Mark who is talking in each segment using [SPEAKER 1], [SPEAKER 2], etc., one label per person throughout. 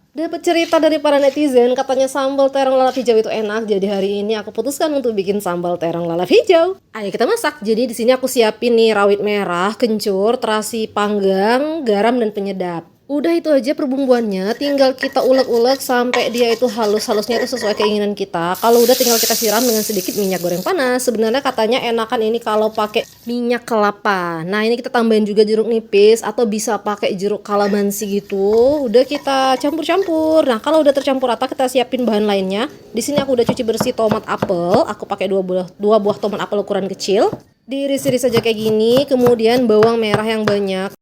[SPEAKER 1] Dapat cerita dari para netizen, katanya sambal terong lalap hijau itu enak. Jadi hari ini aku putuskan untuk bikin sambal terong lalap hijau. Ayo kita masak. Jadi di sini aku siapin nih rawit merah, kencur, terasi panggang, garam dan penyedap. Udah itu aja perbumbuannya, tinggal kita ulek-ulek sampai dia itu halus-halusnya itu sesuai keinginan kita. Kalau udah tinggal kita siram dengan sedikit minyak goreng panas. Sebenarnya katanya enakan ini kalau pakai minyak kelapa. Nah, ini kita tambahin juga jeruk nipis atau bisa pakai jeruk kalamansi gitu. Udah kita campur-campur. Nah, kalau udah tercampur rata kita siapin bahan lainnya. Di sini aku udah cuci bersih tomat apel. Aku pakai dua buah tomat apel ukuran kecil. Diiris-iris aja kayak gini, kemudian bawang merah yang banyak.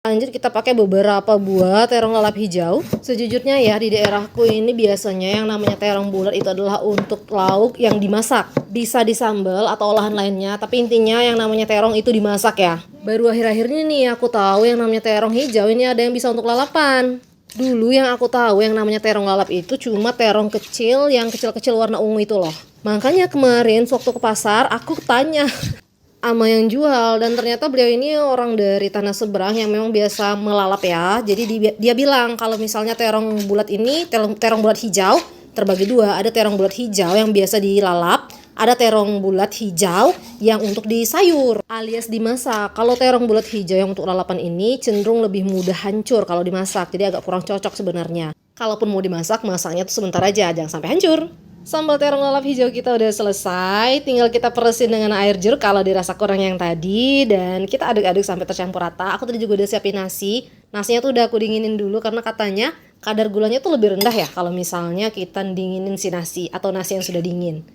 [SPEAKER 1] Lanjut kita pakai beberapa buah terong lalap hijau. Sejujurnya ya di daerahku ini biasanya yang namanya terong bulat itu adalah untuk lauk yang dimasak. Bisa disambal atau olahan lainnya, tapi intinya yang namanya terong itu dimasak ya. Baru akhir-akhir ini nih aku tahu yang namanya terong hijau ini ada yang bisa untuk lalapan. Dulu yang aku tahu yang namanya terong lalap itu cuma terong kecil yang kecil-kecil warna ungu itu loh. Makanya kemarin waktu ke pasar aku tanya sama yang jual dan ternyata beliau ini orang dari tanah seberang yang memang biasa melalap ya. Jadi dia bilang kalau misalnya terong bulat ini terong bulat hijau terbagi dua, ada terong bulat hijau yang biasa dilalap, ada terong bulat hijau yang untuk disayur alias dimasak. Kalau terong bulat hijau yang untuk lalapan ini cenderung lebih mudah hancur kalau dimasak, jadi agak kurang cocok sebenarnya. Kalaupun mau dimasak, masaknya tuh sebentar aja, jangan sampai hancur. Sambal terong lalap hijau kita udah selesai, tinggal kita peresin dengan air jeruk kalau dirasa kurang yang tadi, dan kita aduk-aduk sampai tercampur rata. Aku tadi juga udah siapin nasi. Nasinya tuh udah aku dinginin dulu karena katanya kadar gulanya tuh lebih rendah ya kalau misalnya kita dinginin si nasi atau nasi yang sudah dingin.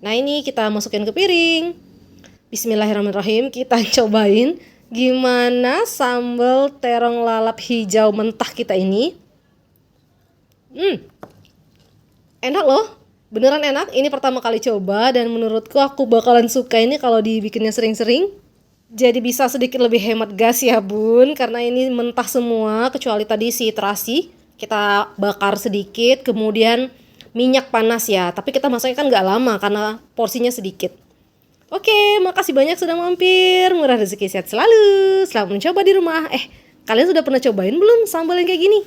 [SPEAKER 1] Nah, ini kita masukin ke piring. Bismillahirrahmanirrahim, kita cobain gimana sambal terong lalap hijau mentah kita ini. Enak loh. Beneran enak, ini pertama kali coba dan menurutku aku bakalan suka ini kalau dibikinnya sering-sering. Jadi bisa sedikit lebih hemat gas ya bun, karena ini mentah semua kecuali tadi si terasi. Kita bakar sedikit, kemudian minyak panas ya. Tapi kita masaknya kan nggak lama karena porsinya sedikit. Oke, makasih banyak sudah mampir. Murah rezeki sehat selalu. Selamat mencoba di rumah. Kalian sudah pernah cobain belum sambal yang kayak gini?